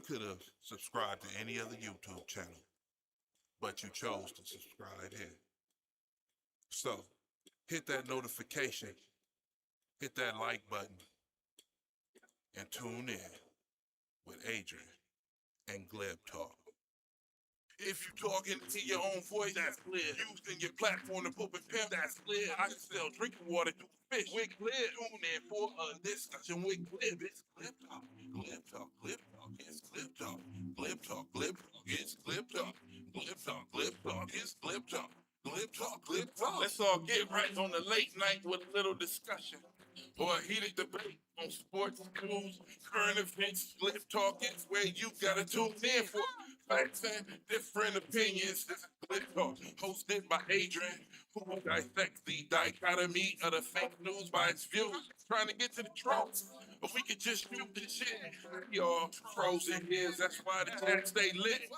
could have subscribed to any other YouTube channel, but you chose to subscribe here. So, hit that notification, hit that like button, and tune in with Adrian and Gleb Talk. If you talking to your own voice, that's clear. Using your platform to put with pimp, that's clear. I can sell drinking water to fish. We're clear. Tune in for a discussion with Gleb. It's Gleb Talk. Gleb Talk. Gleb Talk. It's Gleb Talk. Gleb Talk. Gleb Talk. It's Gleb Talk. Gleb Talk. Gleb Talk. It's Gleb Talk. Gleb Talk. Gleb Talk. Let's all get right on the late night with a little discussion or a heated debate on sports, news, current events. Gleb Talk is where you gotta tune in for facts and different opinions. This is Gleb Talk, hosted by Adrian, who will dissect the dichotomy of the fake news by its views, trying to get to the truth. But we could just shoot the shit. Y'all frozen ears, that's why the chat stay lit.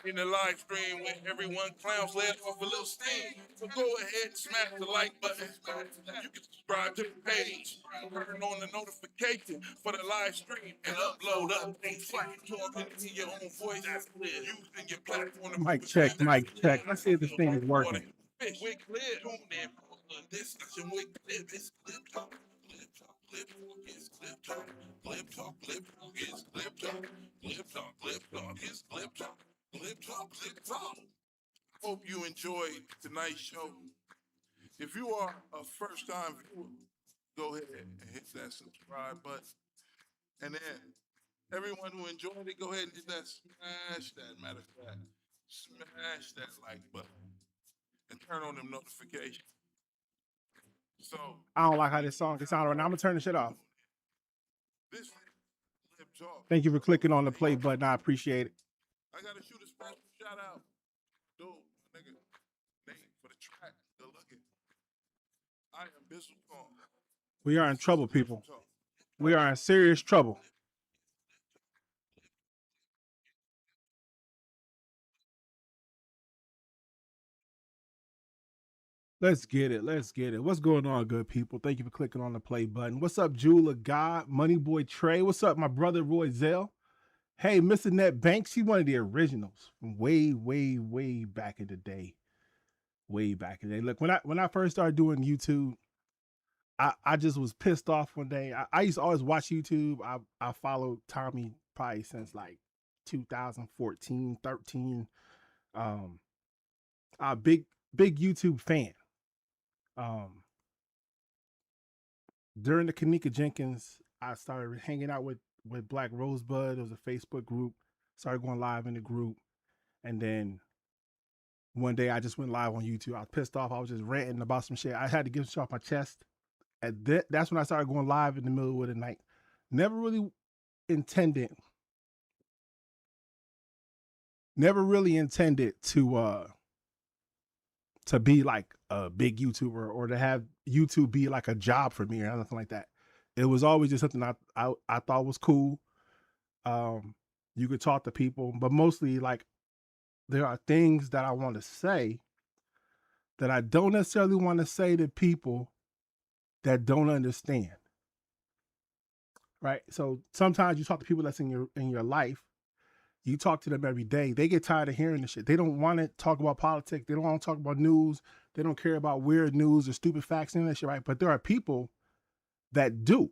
In the live stream with everyone clowns let off a little steam. So go ahead and smash the like button. You can subscribe to the page, turn on the notification for the live stream, and upload updates. Talking to your own voice, that's clear. Using your platform. Mic check, mic check. Let's see if this thing is working. We're clear. Tune in for a discussion with Gleb. It's Gleb Talk. Gleb Talk. Gleb Talk. It's Gleb Talk. Gleb Talk. Gleb Talk. It's Gleb Talk. Gleb Talk. Gleb Talk. It's Gleb Talk. Gleb Talk. Gleb Talk. Hope you enjoyed tonight's show. If you are a first-time viewer, go ahead and hit that subscribe button. And then everyone who enjoyed it, go ahead and hit that smash that, matter of fact, smash that like button and turn on them notifications. So I don't like how this song is sounding right now. I'm gonna turn the shit off. this Gleb Talk. Thank you for clicking on the play button. I appreciate it. I gotta shoot a special shout out. Dude, my nigga, Nate, for the track. Good looking. I am Bizzle Kong. We are in trouble, people. We are in serious trouble. Let's get it. Let's get it. What's going on, good people? Thank you for clicking on the play button. What's up, Jula God, Money Boy Trey? What's up, my brother Roy Zell? Hey, Mr. Net Banks, he one of the originals from way, way, way back in the day. Way back in the day. Look, when I first started doing YouTube, I just was pissed off one day. I used to always watch YouTube. I followed Tommy probably since like 2014, 13. A big YouTube fan. During the Kanika Jenkins, I started hanging out with Black Rosebud. It was a Facebook group. Started going live in the group. And then one day I just went live on YouTube. I was pissed off. I was just ranting about some shit. I had to get shit off my chest. And that's when I started going live in the middle of the night. Never really intended to be like a big YouTuber or to have YouTube be like a job for me or nothing like that. It was always just something I thought was cool. You could talk to people, but mostly like there are things that I want to say that I don't necessarily want to say to people that don't understand. Right? So sometimes you talk to people that's in your life. You talk to them every day. They get tired of hearing the shit. They don't want to talk about politics. They don't want to talk about news. They don't care about weird news or stupid facts and that shit, right? But there are people that do.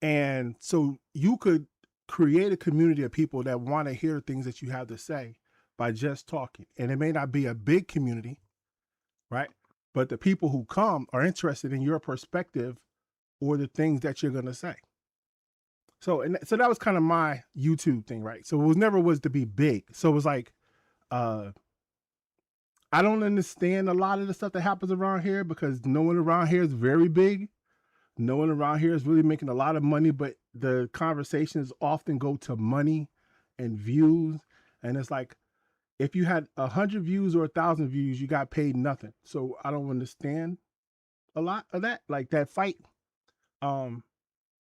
And so you could create a community of people that want to hear things that you have to say by just talking. And it may not be a big community, right? But the people who come are interested in your perspective or the things that you're going to say. So that was kind of my YouTube thing, right? So it never was to be big. So it was like, I don't understand a lot of the stuff that happens around here because no one around here is very big. No one around here is really making a lot of money, but the conversations often go to money and views. And it's like, if you had 100 views or 1,000 views, you got paid nothing. So I don't understand a lot of that, like that fight.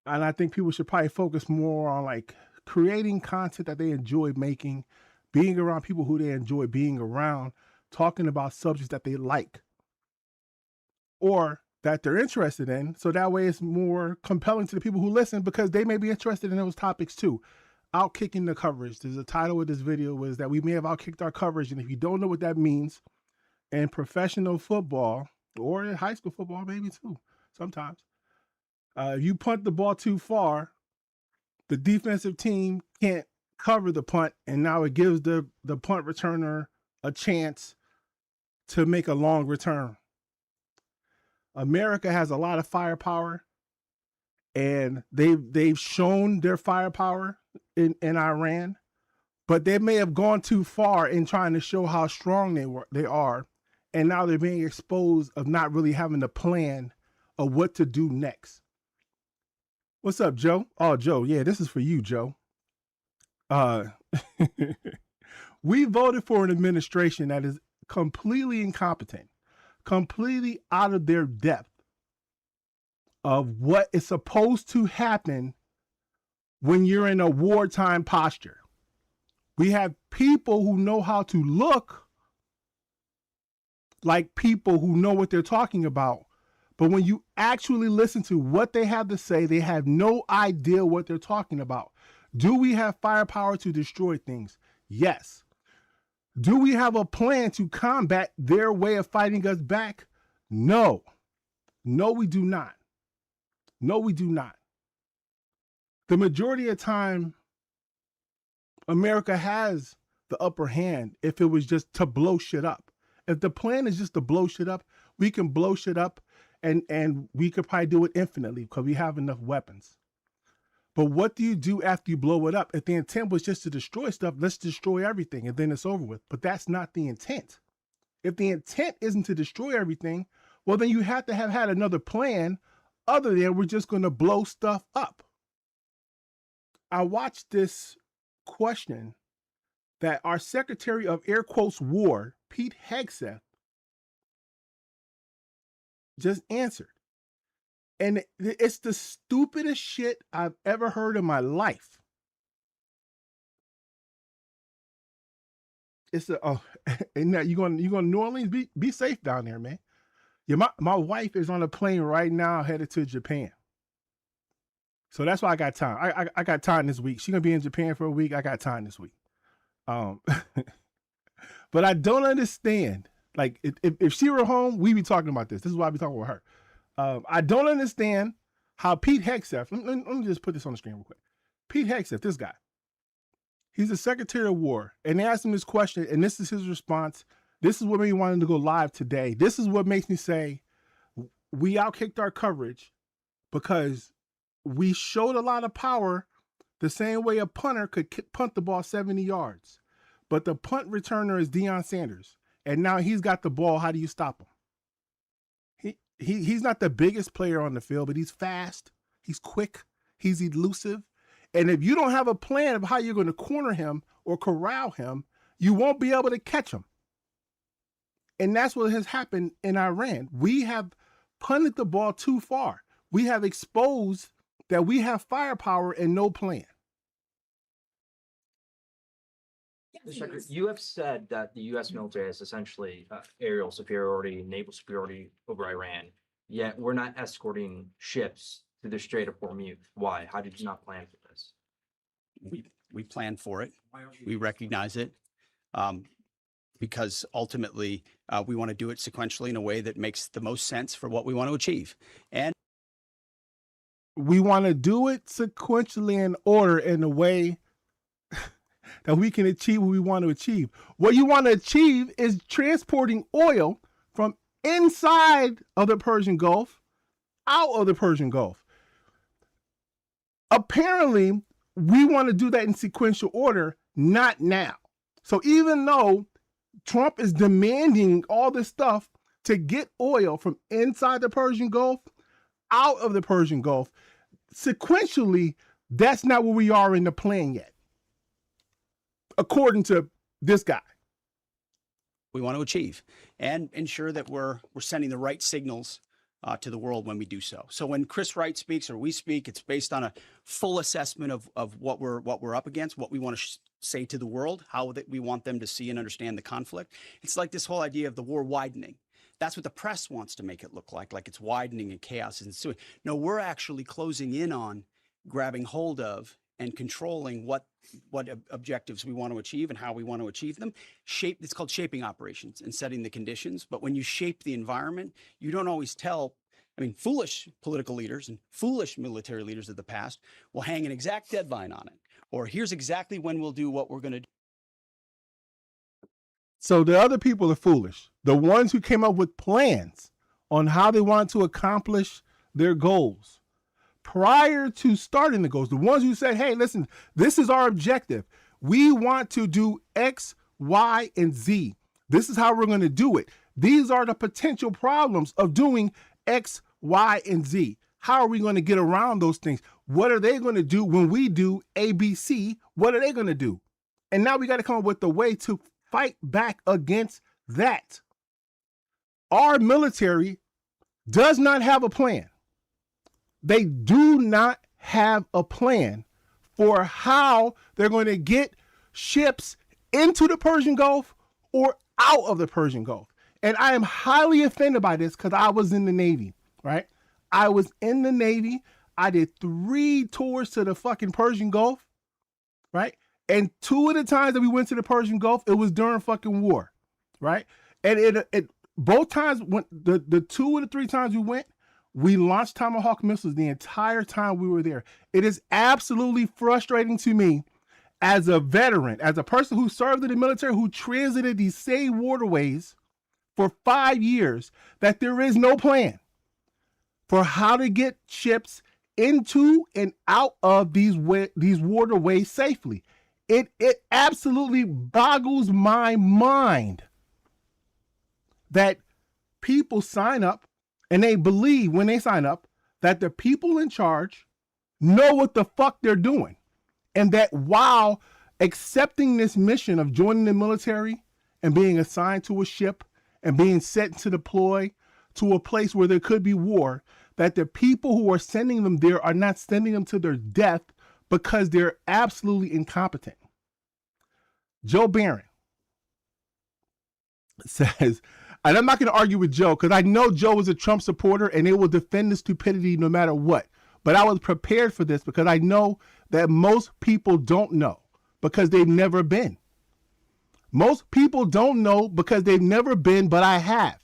And I think people should probably focus more on like creating content that they enjoy making, being around people who they enjoy being around, talking about subjects that they like or that they're interested in. So that way it's more compelling to the people who listen because they may be interested in those topics too. outkicking the coverage. There's a title of this video was that we may have outkicked our coverage. And if you don't know what that means in professional football or in high school football, maybe too, sometimes, if you punt the ball too far, the defensive team can't cover the punt, and now it gives the punt returner a chance to make a long return. America has a lot of firepower, and they've shown their firepower in Iran, but they may have gone too far in trying to show how strong they are, and now they're being exposed of not really having a plan of what to do next. What's up, Joe? Oh, Joe, yeah, this is for you, Joe. We voted for an administration that is completely incompetent, completely out of their depth of what is supposed to happen when you're in a wartime posture. We have people who know how to look like people who know what they're talking about. But when you actually listen to what they have to say, they have no idea what they're talking about. Do we have firepower to destroy things? Yes. Do we have a plan to combat their way of fighting us back? No. No, we do not. No, we do not. The majority of the time, America has the upper hand if it was just to blow shit up. If the plan is just to blow shit up, we can blow shit up and we could probably do it infinitely because we have enough weapons. But what do you do after you blow it up? If the intent was just to destroy stuff, let's destroy everything and then it's over with. But that's not the intent. If the intent isn't to destroy everything, well, then you have to have had another plan other than we're just going to blow stuff up. I watched this question that our Secretary of Air Quotes War, Pete Hegseth, just answered. And it's the stupidest shit I've ever heard in my life. It's and now you going to New Orleans? Be safe down there, man. Yeah, my wife is on a plane right now headed to Japan. So that's why I got time. I got time this week. She's gonna be in Japan for a week. I got time this week. But I don't understand. Like if she were home, we'd be talking about this. This is why I'd be talking with her. I don't understand how Pete Hegseth, let me just put this on the screen real quick. Pete Hegseth, this guy, he's the Secretary of War, and they asked him this question, and this is his response. This is what made me want him to go live today. This is what makes me say we outkicked our coverage because we showed a lot of power the same way a punter could punt the ball 70 yards. But the punt returner is Deion Sanders, and now he's got the ball. How do you stop him? He's not the biggest player on the field, but he's fast, he's quick, he's elusive. And if you don't have a plan of how you're going to corner him or corral him, you won't be able to catch him. And that's what has happened in Iran. We have punted the ball too far. We have exposed that we have firepower and no plan. You have said that the U.S. military has essentially aerial superiority, naval superiority over Iran, yet we're not escorting ships to the Strait of Hormuz. Why? How did you not plan for this? We plan for it. We recognize it because ultimately we want to do it sequentially in a way that makes the most sense for what we want to achieve. And we want to do it sequentially in order in a way that we can achieve what we want to achieve. What you want to achieve is transporting oil from inside of the Persian Gulf out of the Persian Gulf. Apparently, we want to do that in sequential order, not now. So even though Trump is demanding all this stuff to get oil from inside the Persian Gulf out of the Persian Gulf, sequentially, that's not where we are in the plan yet, according to this guy. we want to achieve and ensure that we're sending the right signals to the world when we do so. So when Chris Wright speaks or we speak, it's based on a full assessment of what we're up against, what we want to say to the world, how that we want them to see and understand the conflict. It's like this whole idea of the war widening. That's what the press wants to make it look like it's widening and chaos is ensuing. No, we're actually closing in on, grabbing hold of, and controlling what objectives we want to achieve and how we want to achieve them. It's called shaping operations and setting the conditions. But when you shape the environment, you don't always tell. I mean, foolish political leaders and foolish military leaders of the past will hang an exact deadline on it, or here's exactly when we'll do what we're going to do. So the other people are foolish. The ones who came up with plans on how they want to accomplish their goals prior to starting the goals, the ones who said, hey, listen, this is our objective. We want to do X, Y, and Z. This is how we're going to do it. These are the potential problems of doing X, Y, and Z. How are we going to get around those things? What are they going to do when we do A, B, C? What are they going to do? And now we got to come up with a way to fight back against that. Our military does not have a plan. They do not have a plan for how they're going to get ships into the Persian Gulf or out of the Persian Gulf. And I am highly offended by this because I was in the Navy, right? I was in the Navy. I did 3 tours to the fucking Persian Gulf, right? And 2 of the times that we went to the Persian Gulf, it was during fucking war, right? And it both times, when the 2 of the 3 times we went, we launched Tomahawk missiles the entire time we were there. It is absolutely frustrating to me as a veteran, as a person who served in the military, who transited these same waterways for 5 years, that there is no plan for how to get ships into and out of these waterways safely. It absolutely boggles my mind that people sign up and they believe when they sign up that the people in charge know what the fuck they're doing. And that while accepting this mission of joining the military and being assigned to a ship and being sent to deploy to a place where there could be war, that the people who are sending them there are not sending them to their death because they're absolutely incompetent. Joe Barron says, and I'm not going to argue with Joe because I know Joe is a Trump supporter and they will defend the stupidity no matter what. But I was prepared for this because I know that most people don't know because they've never been. Most people don't know because they've never been, but I have.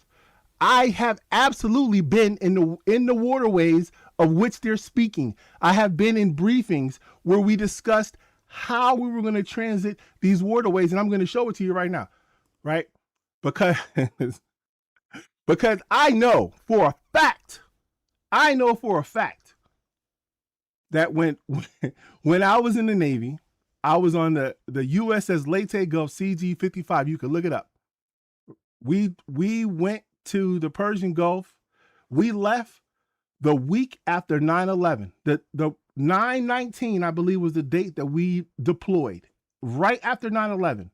I have absolutely been in the waterways of which they're speaking. I have been in briefings where we discussed how we were going to transit these waterways, and I'm going to show it to you right now, right? Because I know for a fact that when I was in the Navy, I was on the USS Leyte Gulf CG-55. You can look it up. We went to the Persian Gulf. We left the week after 9/11. The 9/19, I believe, was the date that we deployed. Right after 9/11,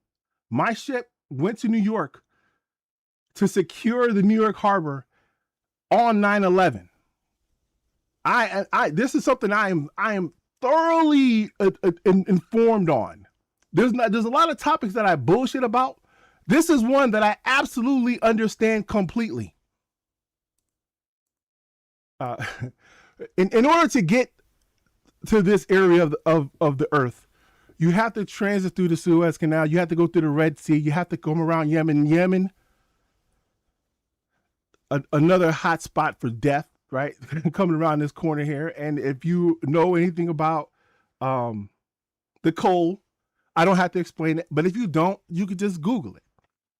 my ship went to New York to secure the New York harbor on 9/11. This is something I am thoroughly informed on. There's a lot of topics that I bullshit about. This is one that I absolutely understand completely. In order to get to this area of the earth, you have to transit through the Suez Canal. You have to go through the Red Sea. You have to come around Yemen, another hot spot for death, right? Coming around this corner here. And if you know anything about the coal, I don't have to explain it. But if you don't, you could just Google it.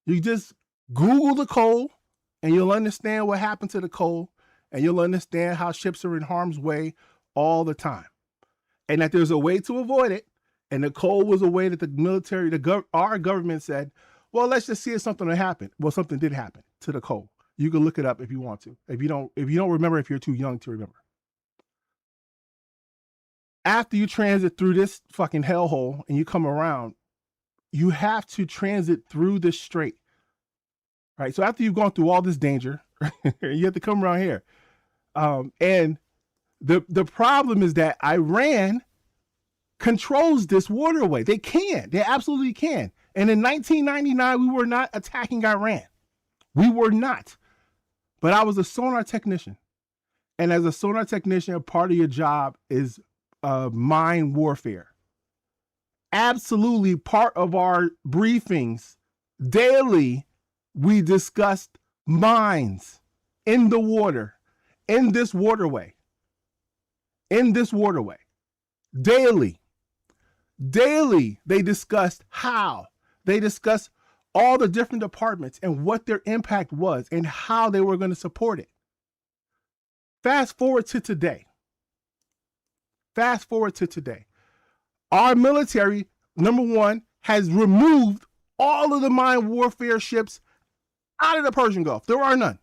You just Google the coal and you'll understand what happened to the coal, and you'll understand how ships are in harm's way all the time. And that there's a way to avoid it. And the coal was a way that the military, our government said, well, let's just see if something will happen. Well, something did happen to the coal. You can look it up if you want to. If you don't remember, if you're too young to remember. After you transit through this fucking hellhole and you come around, you have to transit through this strait, right? So after you've gone through all this danger, you have to come around here. And the problem is that Iran controls this waterway. They absolutely can. And in 1999, we were not attacking Iran. We were not. But I was a sonar technician. And as a sonar technician, part of your job is mind warfare. Absolutely part of our briefings daily. We discussed mines in the water, in this waterway, daily. They discussed how. They discussed all the different departments and what their impact was and how they were going to support it. Fast forward to today. Our military, number one, has removed all of the mine warfare ships out of the Persian Gulf. There are none.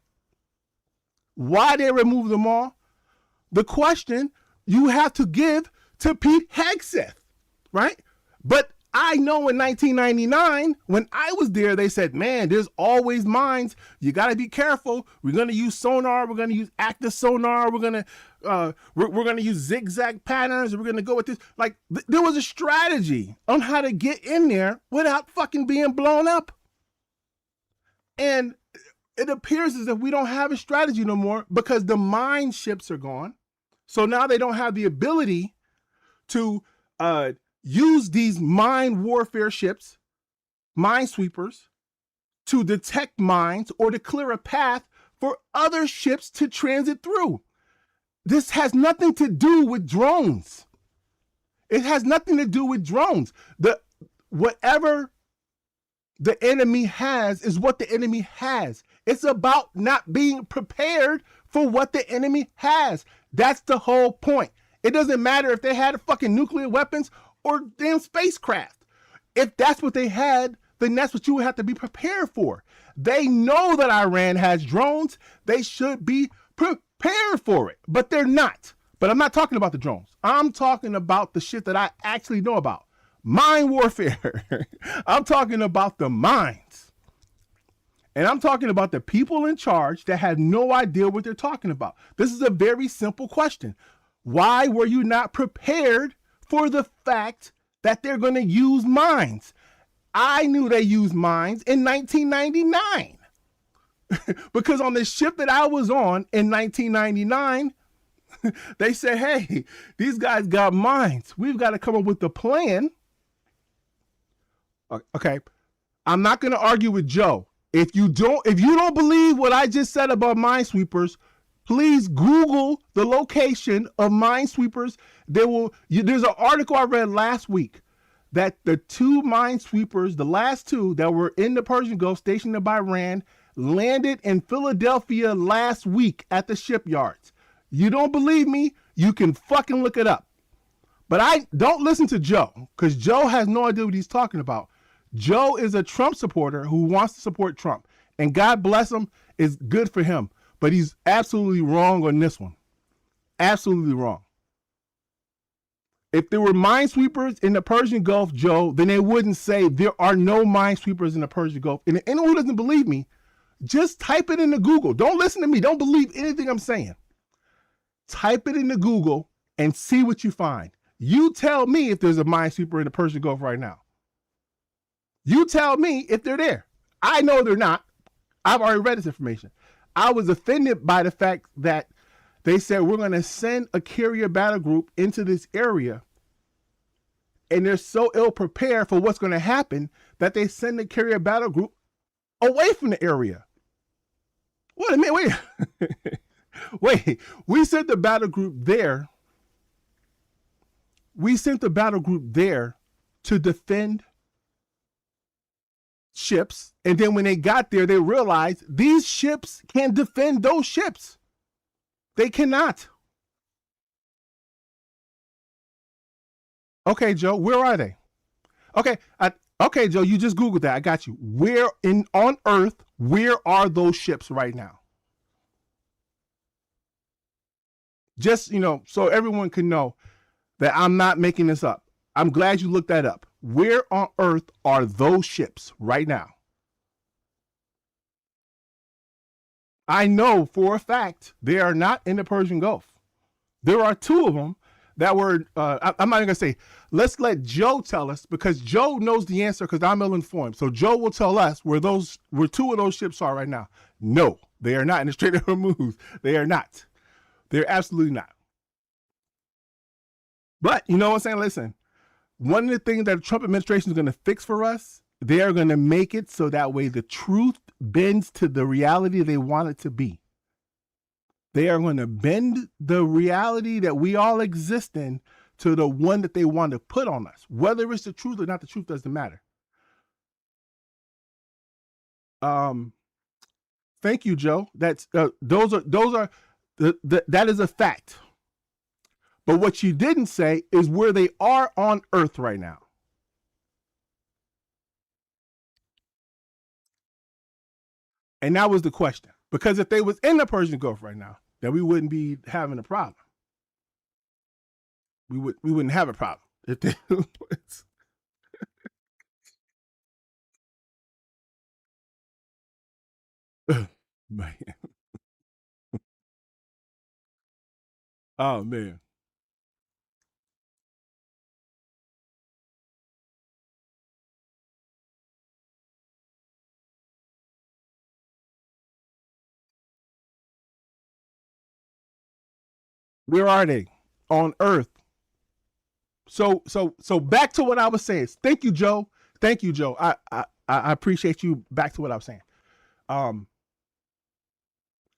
Why they removed them all? The question you have to give to Pete Hegseth, right? But I know in 1999, when I was there, they said, man, there's always mines. You got to be careful. We're going to use sonar. We're going to use active sonar. We're going to use zigzag patterns. We're going to go with this. Like, there was a strategy on how to get in there without fucking being blown up. And it appears as if we don't have a strategy no more because the mine ships are gone. So now they don't have the ability to use these mine warfare ships, minesweepers, to detect mines or to clear a path for other ships to transit through. This has nothing to do with drones. It has nothing to do with drones. Whatever the enemy has is what the enemy has. It's about not being prepared for what the enemy has. That's the whole point. It doesn't matter if they had fucking nuclear weapons or damn spacecraft. If that's what they had, then that's what you would have to be prepared for. They know that Iran has drones. They should be prepared for it, but they're not. But I'm not talking about the drones. I'm talking about the shit that I actually know about. Mine warfare. I'm talking about the mines. And I'm talking about the people in charge that have no idea what they're talking about. This is a very simple question. Why were you not prepared for the fact that they're going to use mines? I knew they used mines in 1999 because on the ship that I was on in 1999, they said, hey, these guys got mines. We've got to come up with a plan. Okay. I'm not going to argue with Joe. If you don't believe what I just said about minesweepers, please Google the location of minesweepers. There's an article I read last week that the two minesweepers, the last two that were in the Persian Gulf stationed by Iran, landed in Philadelphia last week at the shipyards. You don't believe me? You can fucking look it up. But I don't listen to Joe because Joe has no idea what he's talking about. Joe is a Trump supporter who wants to support Trump. And God bless him, is good for him. But he's absolutely wrong on this one. Absolutely wrong. If there were minesweepers in the Persian Gulf, Joe, then they wouldn't say there are no minesweepers in the Persian Gulf. And anyone who doesn't believe me, just type it into Google. Don't listen to me. Don't believe anything I'm saying. Type it into Google and see what you find. You tell me if there's a minesweeper in the Persian Gulf right now. You tell me if they're there. I know they're not. I've already read this information. I was offended by the fact that they said we're going to send a carrier battle group into this area, and they're so ill prepared for what's going to happen that they send the carrier battle group away from the area. Wait a minute, wait. We sent the battle group there. We sent the battle group there to defend ships, and then when they got there, they realized these ships can't defend those ships. They cannot. Okay, Joe, where are they? Okay, Joe, you just Googled that. I got you. Where on Earth, where are those ships right now? Just, so everyone can know that I'm not making this up. I'm glad you looked that up. Where on Earth are those ships right now? I know for a fact they are not in the Persian Gulf. There are two of them that were, I'm not even going to say, let's let Joe tell us because Joe knows the answer because I'm ill-informed. So Joe will tell us where two of those ships are right now. No, they are not in the Strait of Hormuz. They are not. They're absolutely not. But you know what I'm saying? Listen, one of the things that the Trump administration is going to fix for us, they are going to make it so that way the truth bends to the reality they want it to be. They are going to bend the reality that we all exist in to the one that they want to put on us. Whether it's the truth or not, the truth doesn't matter. Thank you, Joe. That's that is a fact. But what you didn't say is where they are on Earth right now. And that was the question. Because if they was in the Persian Gulf right now, then we wouldn't be having a problem. We wouldn't have a problem if they was. Man. Oh man. Where are they? On Earth. So back to what I was saying. Thank you, Joe. Thank you, Joe. I appreciate you. Back to what I was saying.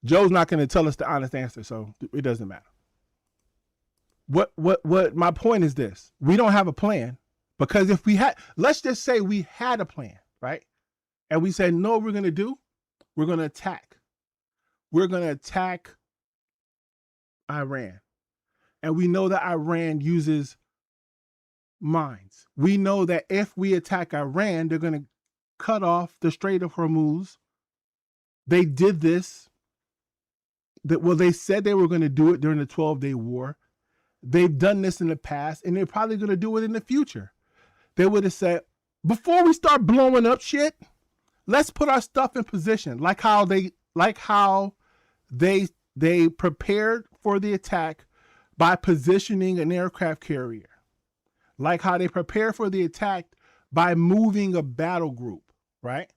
Joe's not going to tell us the honest answer, so it doesn't matter. What my point is this. We don't have a plan, because if we had, let's just say we had a plan, right? And we said, no, we're going to attack. We're going to attack Iran. And we know that Iran uses mines. We know that if we attack Iran, they're going to cut off the Strait of Hormuz. They did this. They said they were going to do it during the 12-day war. They've done this in the past, and they're probably going to do it in the future. They would have said, before we start blowing up shit, let's put our stuff in position, like how they prepared for the attack by positioning an aircraft carrier, like how they prepared for the attack by moving a battle group, right?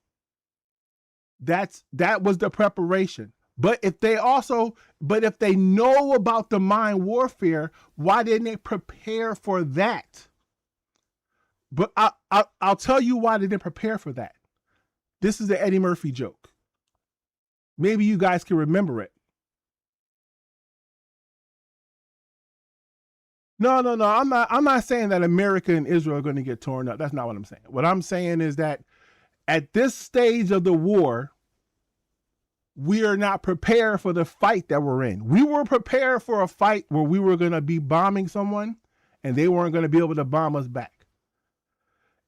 That was the preparation. But if they know about the mine warfare, why didn't they prepare for that? But I'll tell you why they didn't prepare for that. This is the Eddie Murphy joke. Maybe you guys can remember it. No. I'm not saying that America and Israel are going to get torn up. That's not what I'm saying. What I'm saying is that at this stage of the war, we are not prepared for the fight that we're in. We were prepared for a fight where we were going to be bombing someone and they weren't going to be able to bomb us back.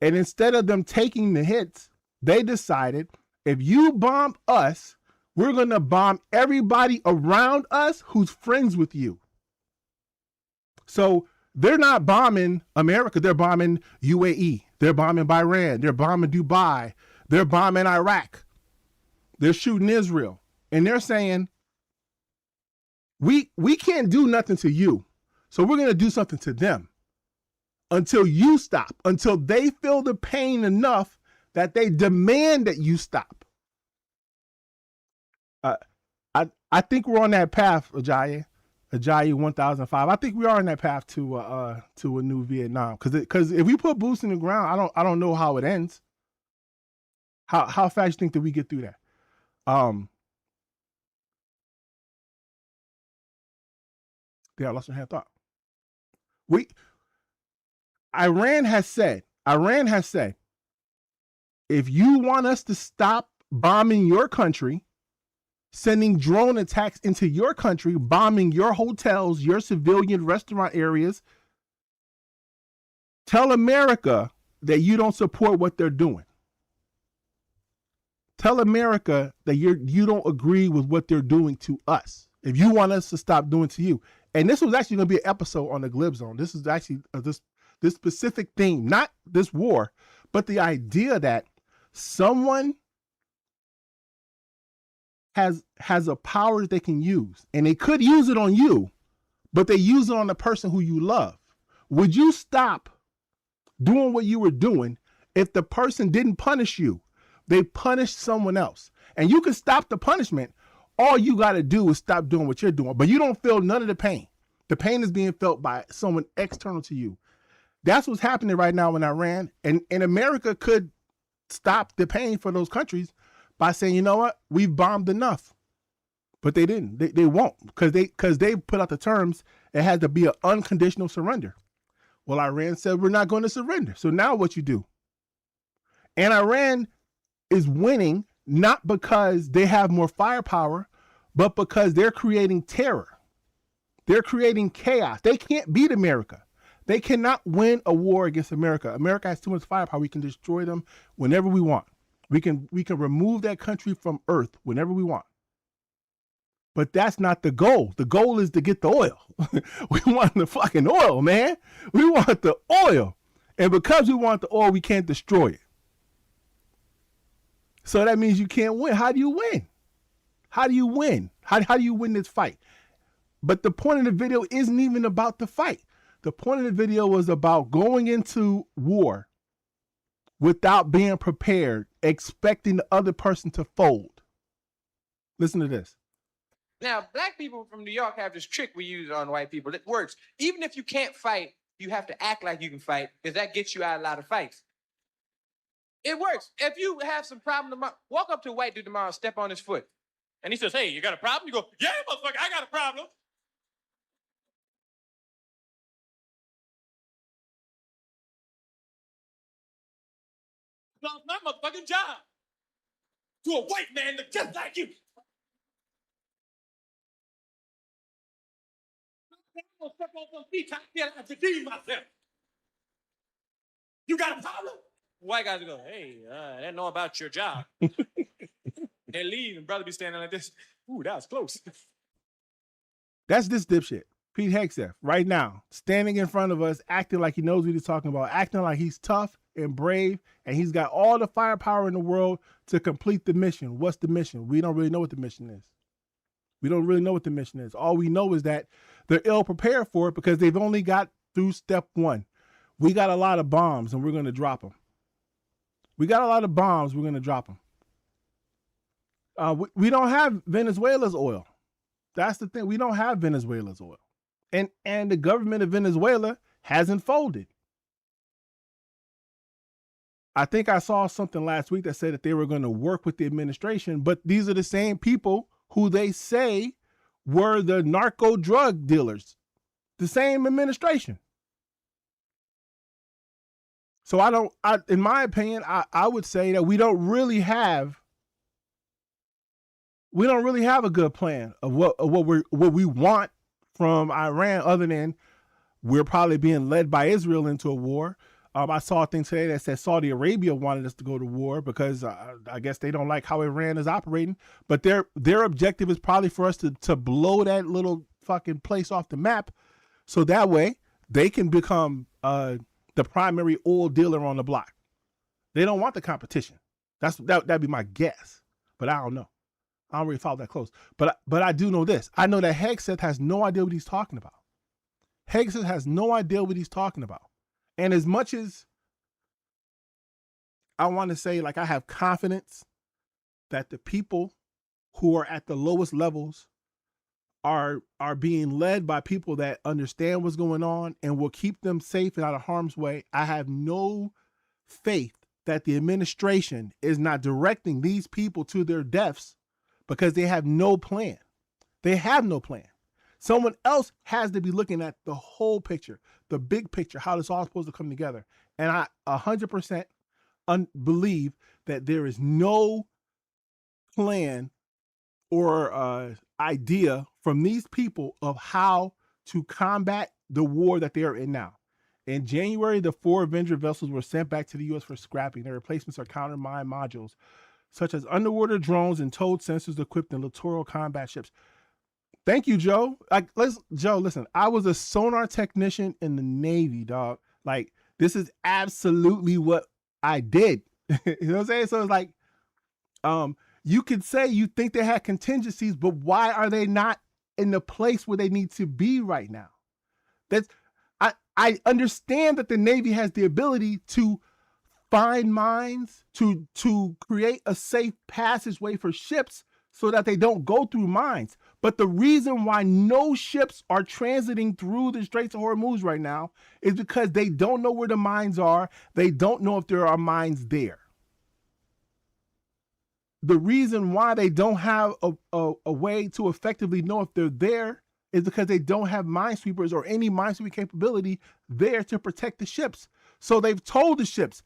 And instead of them taking the hits, they decided, if you bomb us, we're going to bomb everybody around us who's friends with you. So they're not bombing America. They're bombing UAE. They're bombing Bahrain. They're bombing Dubai. They're bombing Iraq. They're shooting Israel. And they're saying, we can't do nothing to you. So we're going to do something to them until you stop, until they feel the pain enough that they demand that you stop. I think we're on that path, Ajayi 1005. I think we are on that path to a new Vietnam. Because if we put boots in the ground, I don't know how it ends. How fast you think that we get through that? Yeah, I lost my hand of thought. Iran has said, if you want us to stop bombing your country, sending drone attacks into your country, bombing your hotels, your civilian restaurant areas, tell America that you don't support what they're doing. Tell America that you don't agree with what they're doing to us. If you want us to stop doing to you. And this was actually going to be an episode on the Glib Zone. This is actually this specific theme, not this war, but the idea that someone has a power that they can use, and they could use it on you, but they use it on the person who you love. Would you stop doing what you were doing if the person didn't punish you? They punished someone else, and you can stop the punishment. All you got to do is stop doing what you're doing, but you don't feel none of the pain. The pain is being felt by someone external to you. That's what's happening right now in Iran. And America could stop the pain for those countries by saying, you know what, we've bombed enough. But they didn't. They won't, because they put out the terms. It had to be an unconditional surrender. Well, Iran said we're not going to surrender. So now what you do? And Iran is winning not because they have more firepower, but because they're creating terror. They're creating chaos. They can't beat America. They cannot win a war against America. America has too much firepower. We can destroy them whenever we want. We can remove that country from Earth whenever we want. But that's not the goal. The goal is to get the oil. We want the fucking oil, man. We want the oil. And because we want the oil, we can't destroy it. So that means you can't win. How do you win? How do you win? How do you win this fight? But the point of the video isn't even about the fight. The point of the video was about going into war without being prepared, expecting the other person to fold. Listen to this. Now, black people from New York have this trick we use on white people. It works. Even if you can't fight, you have to act like you can fight, because that gets you out of a lot of fights. It works. If you have some problem tomorrow, walk up to a white dude tomorrow and step on his foot. And he says, hey, you got a problem? You go, yeah, motherfucker, I got a problem. Lost my motherfucking job to a white man that just like you. I'm gonna step on some feet, I have to redeem myself. You got a problem? White guys go, hey, I didn't know about your job. They leave, and brother be standing like this. Ooh, that was close. That's this dipshit, Pete Hegseth, right now, standing in front of us, acting like he knows what he's talking about, acting like he's tough and brave, and he's got all the firepower in the world to complete the mission. What's the mission? We don't really know what the mission is. We don't really know what the mission is. All we know is that they're ill prepared for it because they've only got through step one. We got a lot of bombs and we're going to drop them. We got a lot of bombs. We're going to drop them. We don't have Venezuela's oil. That's the thing. We don't have Venezuela's oil. And the government of Venezuela hasn't folded. I think I saw something last week that said that they were going to work with the administration, but these are the same people who they say were the narco drug dealers, the same administration. So in my opinion, I would say that we don't really have a good plan of what we want from Iran, other than we're probably being led by Israel into a war. I saw a thing today that said Saudi Arabia wanted us to go to war because I guess they don't like how Iran is operating. But their objective is probably for us to blow that little fucking place off the map, so that way they can become the primary oil dealer on the block. They don't want the competition. That'd be my guess, but I don't know. I don't really follow that close. But I do know this. I know that Hegseth has no idea what he's talking about. Hegseth has no idea what he's talking about. And as much as I want to say, like, I have confidence that the people who are at the lowest levels are being led by people that understand what's going on and will keep them safe and out of harm's way, I have no faith that the administration is not directing these people to their deaths because they have no plan. They have no plan. Someone else has to be looking at the whole picture, the big picture, how this all supposed to come together. And I 100% believe that there is no plan or idea from these people of how to combat the war that they are in now. In January, the 4 Avenger vessels were sent back to the U.S. for scrapping. Their replacements are counter-mine modules, such as underwater drones and towed sensors equipped in littoral combat ships. Thank you, Joe. Joe, listen, I was a sonar technician in the Navy, dog. Like, this is absolutely what I did. You know what I'm saying? So it's like, you could say you think they had contingencies, but why are they not in the place where they need to be right now? I understand that the Navy has the ability to find mines, to create a safe passageway for ships so that they don't go through mines. But the reason why no ships are transiting through the Straits of Hormuz right now is because they don't know where the mines are. They don't know if there are mines there. The reason why they don't have a way to effectively know if they're there is because they don't have minesweepers or any minesweeping capability there to protect the ships. So they've told the ships,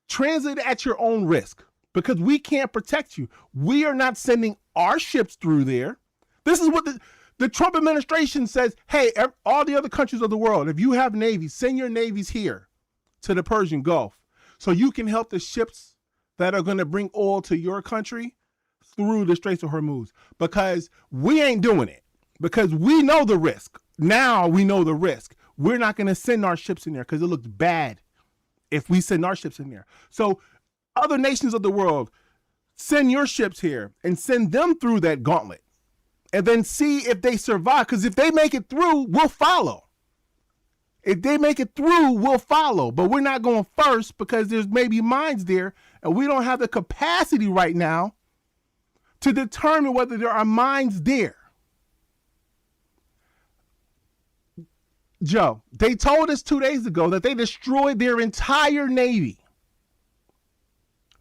transit at your own risk because we can't protect you. We are not sending our ships through there. This is what the Trump administration says. Hey, all the other countries of the world, if you have navies, send your navies here to the Persian Gulf so you can help the ships that are going to bring oil to your country through the Straits of Hormuz, because we ain't doing it, because we know the risk. Now we know the risk. We're not going to send our ships in there because it looks bad if we send our ships in there. So other nations of the world, send your ships here and send them through that gauntlet and then see if they survive. Because if they make it through, we'll follow. If they make it through, we'll follow. But we're not going first because there's maybe mines there and we don't have the capacity right now to determine whether there are mines there. Joe, they told us 2 days ago that they destroyed their entire Navy.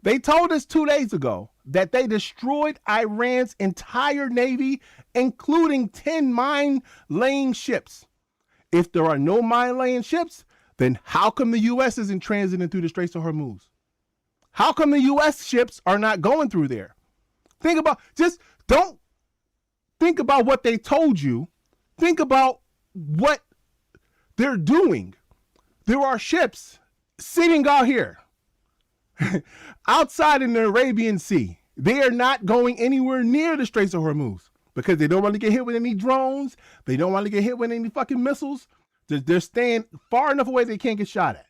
They told us 2 days ago that they destroyed Iran's entire Navy, including 10 mine-laying ships. If there are no mine-laying ships, then how come the U.S. isn't transiting through the Straits of Hormuz? How come the U.S. ships are not going through there? Don't think about what they told you. Think about what they're doing. There are ships sitting out here outside in the Arabian Sea. They are not going anywhere near the Straits of Hormuz because they don't want to get hit with any drones. They don't want to get hit with any fucking missiles. They're staying far enough away they can't get shot at.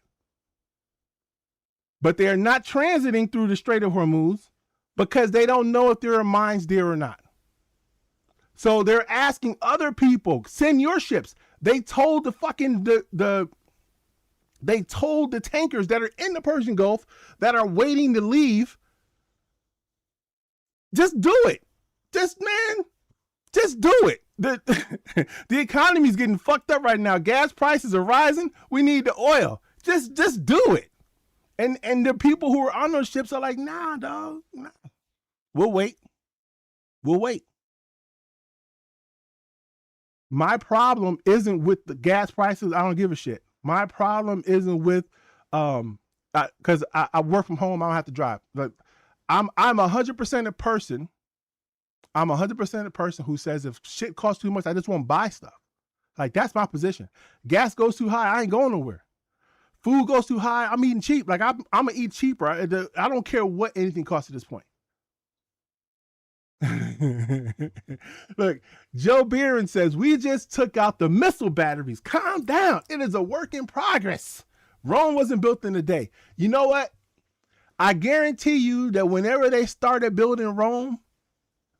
But they are not transiting through the Strait of Hormuz because they don't know if there are mines there or not. So they're asking other people, send your ships. They told they told the tankers that are in the Persian Gulf that are waiting to leave, just do it. Just do it. The economy is getting fucked up right now. Gas prices are rising. We need the oil. Just do it. And the people who are on those ships are like, nah, dog, nah. We'll wait. My problem isn't with the gas prices. I don't give a shit. My problem isn't with, because I work from home. I don't have to drive. Like, I'm 100% a person. I'm 100% a person who says if shit costs too much, I just won't buy stuff. Like, that's my position. Gas goes too high, I ain't going nowhere. Food goes too high, I'm eating cheap. Like, I'm gonna eat cheaper. I don't care what anything costs at this point. Look, Joe Beeran says, we just took out the missile batteries. Calm down. It is a work in progress. Rome wasn't built in a day. You know what? I guarantee you that whenever they started building Rome,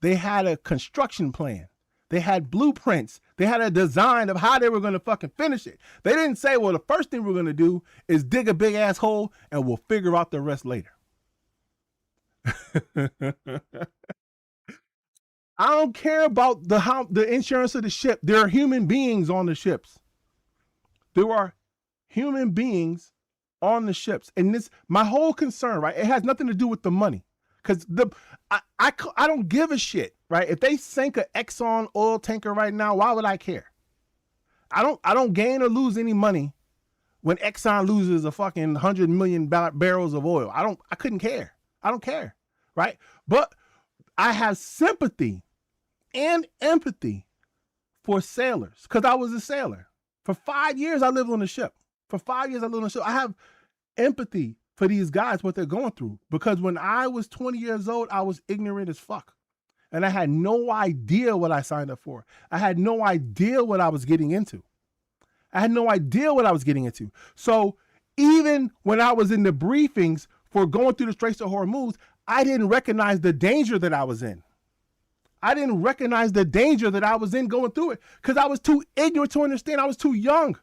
they had a construction plan. They had blueprints. They had a design of how they were going to fucking finish it. They didn't say, well, the first thing we're going to do is dig a big ass hole and we'll figure out the rest later. I don't care about the insurance of the ship. There are human beings on the ships. There are human beings on the ships. And this, my whole concern, right? It has nothing to do with the money. Because I don't give a shit, right? If they sink an Exxon oil tanker right now, why would I care? I don't gain or lose any money when Exxon loses a fucking 100 million barrels of oil. I couldn't care. I don't care, right? But I have sympathy and empathy for sailors because I was a sailor. For 5 years, I lived on a ship. I have empathy for these guys, what they're going through. Because when I was 20 years old, I was ignorant as fuck. And I had no idea what I signed up for. I had no idea what I was getting into. So even when I was in the briefings for going through the Straits of Hormuz, I didn't recognize the danger that I was in. Going through it because I was too ignorant to understand. I was too young.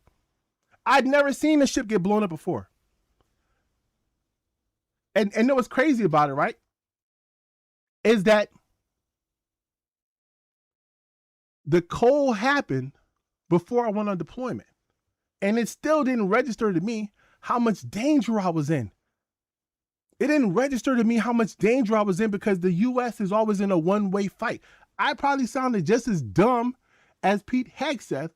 I'd never seen a ship get blown up before. And know what's crazy about it, right? Is that the cold happened before I went on deployment. And it still didn't register to me how much danger I was in. It didn't register to me how much danger I was in because the U.S. is always in a one-way fight. I probably sounded just as dumb as Pete Hegseth,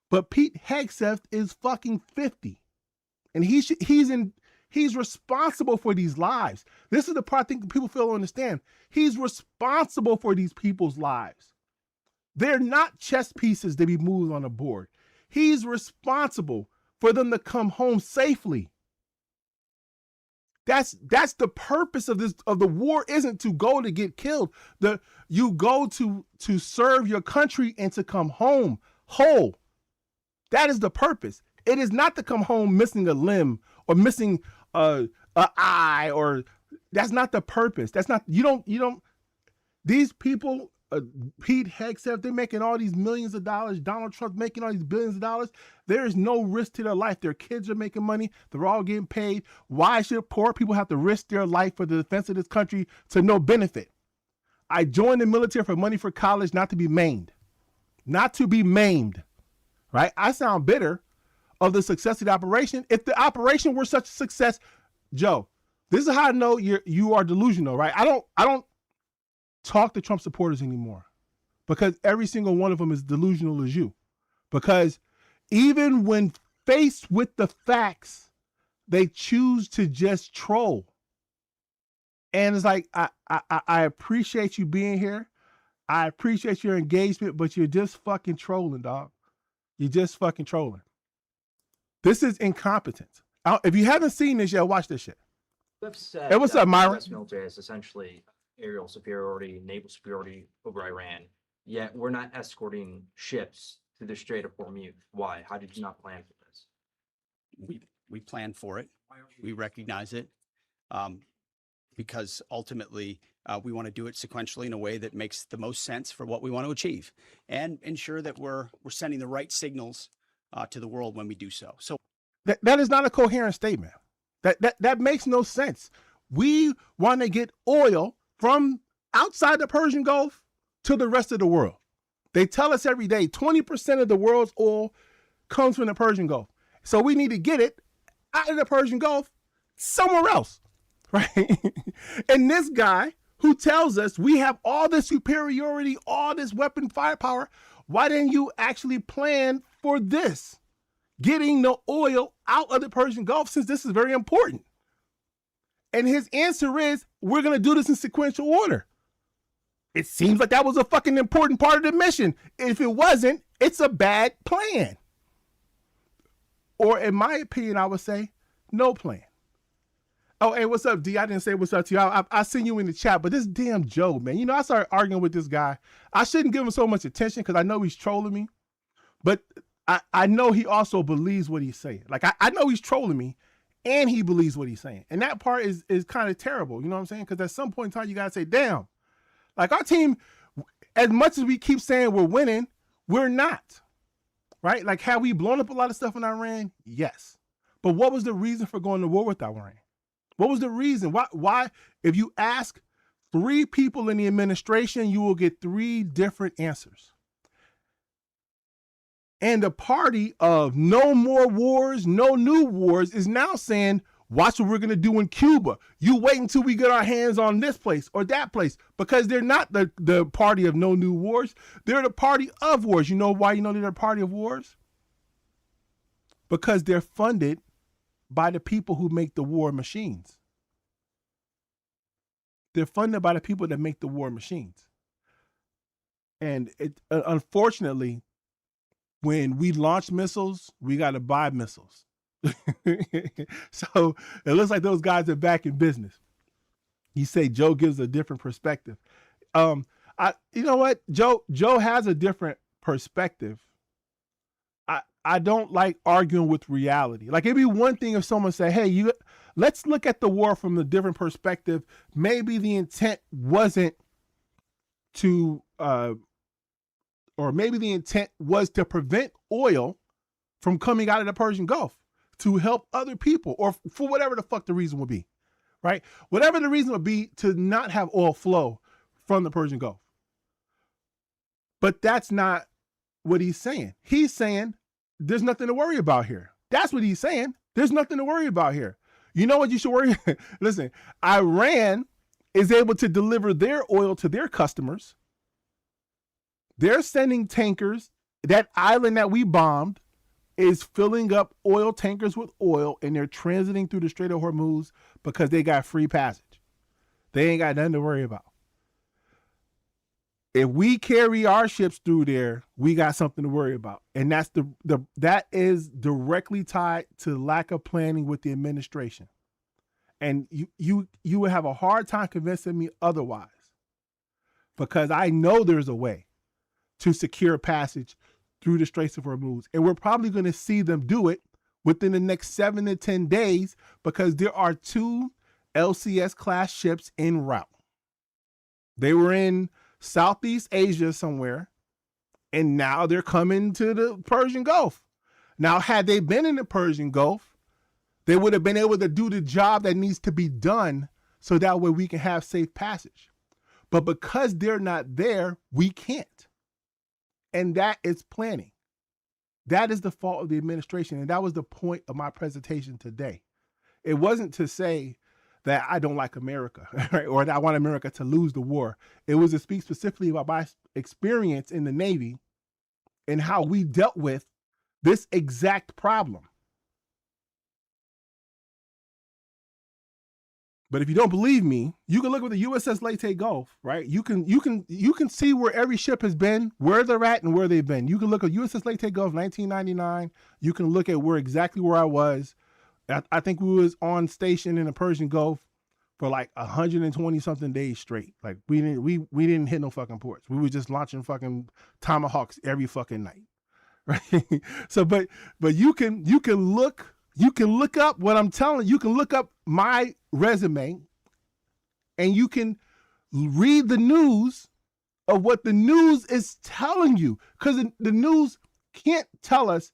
but Pete Hegseth is fucking 50. And he's responsible for these lives. This is the part I think people fail to understand. He's responsible for these people's lives. They're not chess pieces to be moved on a board. He's responsible for them to come home safely. That's the purpose of the war. Isn't to go to get killed. You go to serve your country and to come home whole. That is the purpose. It is not to come home missing a limb or missing a eye, or that's not the purpose. That's not, you don't, these people, Pete Hegseth, they're making all these millions of dollars. Donald Trump making all these billions of dollars. There is no risk to their life. Their kids are making money. They're all getting paid. Why should poor people have to risk their life for the defense of this country to no benefit? I joined the military for money for college, not to be maimed. Not to be maimed, right? I sound bitter of the success of the operation. If the operation were such a success, Joe, this is how I know you are delusional, right? I don't talk to Trump supporters anymore because every single one of them is delusional as you. Because even when faced with the facts, they choose to just troll. And it's like, I appreciate you being here. I appreciate your engagement, but you're just fucking trolling, dog. You're just fucking trolling. This is incompetence. If you haven't seen this yet, watch this shit. Said, Hey, what's up, Myron? The U.S. military has essentially aerial superiority, naval superiority over Iran. Yet we're not escorting ships to the Strait of Hormuz. Why? How did you not plan for this? We plan for it. We recognize it. Because ultimately we want to do it sequentially in a way that makes the most sense for what we want to achieve and ensure that we're sending the right signals to the world when we do so. So that is not a coherent statement. That makes no sense. We want to get oil from outside the Persian Gulf to the rest of the world. They tell us every day 20% of the world's oil comes from the Persian Gulf. So we need to get it out of the Persian Gulf somewhere else. Right? And this guy who tells us we have all this superiority, all this weapon firepower, why didn't you actually plan for this? Getting the oil out of the Persian Gulf, since this is very important. And his answer is, we're going to do this in sequential order. It seems like that was a fucking important part of the mission. If it wasn't, it's a bad plan. Or in my opinion, I would say, no plan. Oh, hey, what's up, D? I didn't say what's up to you. I seen you in the chat, but this damn Joe, man. You know, I started arguing with this guy. I shouldn't give him so much attention because I know he's trolling me. But I know he also believes what he's saying. Like, I know he's trolling me, and he believes what he's saying. And that part is kind of terrible, you know what I'm saying? Because at some point in time, you got to say, damn. Like, our team, as much as we keep saying we're winning, we're not. Right? Like, have we blown up a lot of stuff in Iran? Yes. But what was the reason for going to war with Iran? What was the reason? Why? If you ask 3 people in the administration, you will get 3 different answers. And the party of no more wars, no new wars is now saying, watch what we're going to do in Cuba. You wait until we get our hands on this place or that place, because they're not the party of no new wars. They're the party of wars. You know why you know they're the party of wars? Because they're funded by the people who make the war machines. They're funded by the people that make the war machines. And unfortunately, when we launch missiles, we got to buy missiles. So it looks like those guys are back in business. You say Joe gives a different perspective. You know what? Joe has a different perspective. I don't like arguing with reality. Like, it'd be one thing if someone said, hey, let's look at the war from a different perspective. Maybe the intent wasn't to, or maybe the intent was to prevent oil from coming out of the Persian Gulf to help other people, or for whatever the fuck the reason would be, right? Whatever the reason would be to not have oil flow from the Persian Gulf. But that's not what he's saying. He's saying there's nothing to worry about here. That's what he's saying. There's nothing to worry about here. You know what you should worry? Listen, Iran is able to deliver their oil to their customers. They're sending tankers. That island that we bombed is filling up oil tankers with oil, and they're transiting through the Strait of Hormuz because they got free passage. They ain't got nothing to worry about. If we carry our ships through there, we got something to worry about. And that's that is directly tied to lack of planning with the administration. And you would have a hard time convincing me otherwise, because I know there's a way to secure passage through the Straits of Hormuz. And we're probably going to see them do it within the next 7 to 10 days, because there are 2 LCS class ships en route. They were in Southeast Asia somewhere, and now they're coming to the Persian Gulf. Now, had they been in the Persian Gulf, they would have been able to do the job that needs to be done, so that way we can have safe passage. But because they're not there, we can't. And that is planning. That is the fault of the administration. And that was the point of my presentation today. It wasn't to say that I don't like America, right? Or that I want America to lose the war. It was to speak specifically about my experience in the Navy and how we dealt with this exact problem. But if you don't believe me, you can look at the USS Leyte Gulf, right? You can see where every ship has been, where they're at, and where they've been. You can look at USS Leyte Gulf 1999. You can look at exactly where I was. I think we was on station in the Persian Gulf for like 120 something days straight. Like we didn't hit no fucking ports. We were just launching fucking tomahawks every fucking night, right? So, but you can look up what I'm telling you. You can look up my resume, and you can read the news of what the news is telling you, because the news can't tell us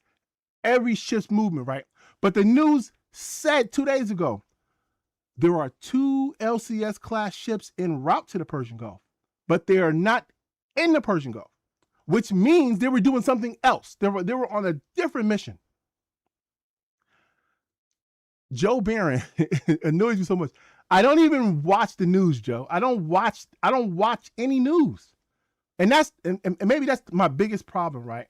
every ship's movement, right? But the news said 2 days ago, there are 2 LCS class ships en route to the Persian Gulf, but they are not in the Persian Gulf, which means they were doing something else. They were on a different mission. Joe Barron annoys you so much. I don't even watch the news, Joe. I don't watch any news. And maybe that's my biggest problem, right?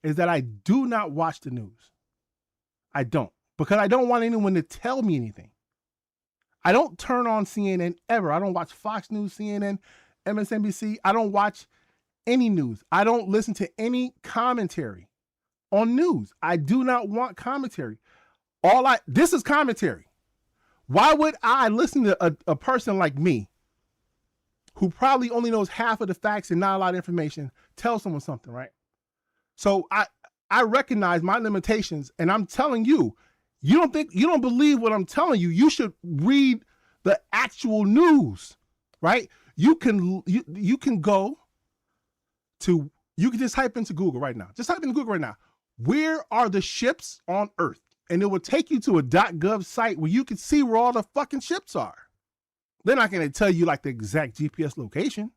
Is that I do not watch the news. I don't, because I don't want anyone to tell me anything. I don't turn on CNN ever. I don't watch Fox News, CNN, MSNBC. I don't watch any news. I don't listen to any commentary on news. I do not want commentary. This is commentary. Why would I listen to a person like me, who probably only knows half of the facts and not a lot of information, tell someone something, right? So I recognize my limitations, and I'm telling you, you don't believe what I'm telling you. You should read the actual news, right? You can go to, you can just type into Google right now. Just type into Google right now. Where are the ships on Earth? And it will take you to a .gov site where you can see where all the fucking ships are. They're not going to tell you like the exact GPS location,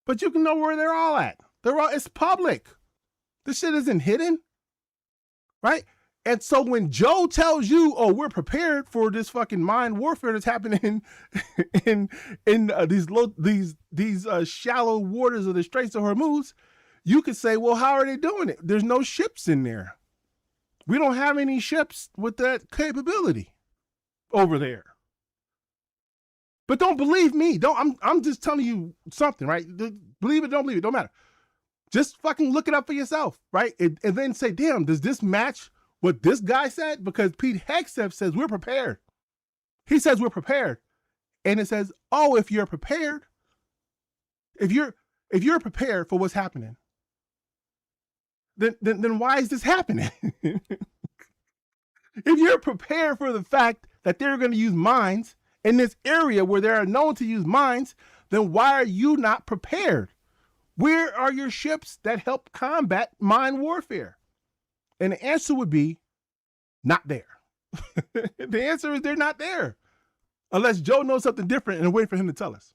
but you can know where they're all at. It's public. This shit isn't hidden, right? And so when Joe tells you, "Oh, we're prepared for this fucking mind warfare that's happening in these shallow waters of the Straits of Hormuz," you could say, "Well, how are they doing it? There's no ships in there. We don't have any ships with that capability over there." But don't believe me. I'm just telling you something, right? Believe it, don't believe it, don't matter. Just fucking look it up for yourself, right? And then say, damn, does this match what this guy said? Because Pete Hegseth says we're prepared. He says we're prepared. And it says, oh, if you're prepared, if you're prepared for what's happening, then why is this happening? If you're prepared for the fact that they're going to use mines in this area where they are known to use mines, then why are you not prepared? Where are your ships that help combat mine warfare? And the answer would be not there. The answer is they're not there. Unless Joe knows something different and wait for him to tell us.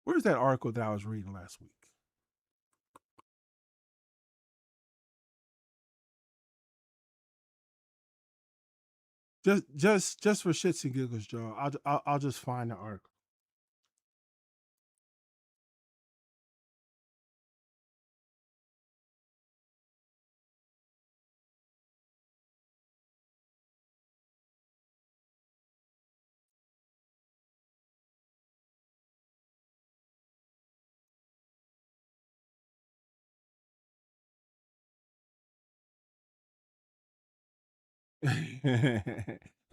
Where's that article that I was reading last week? Just for shits and giggles, Joe. I'll just find the article.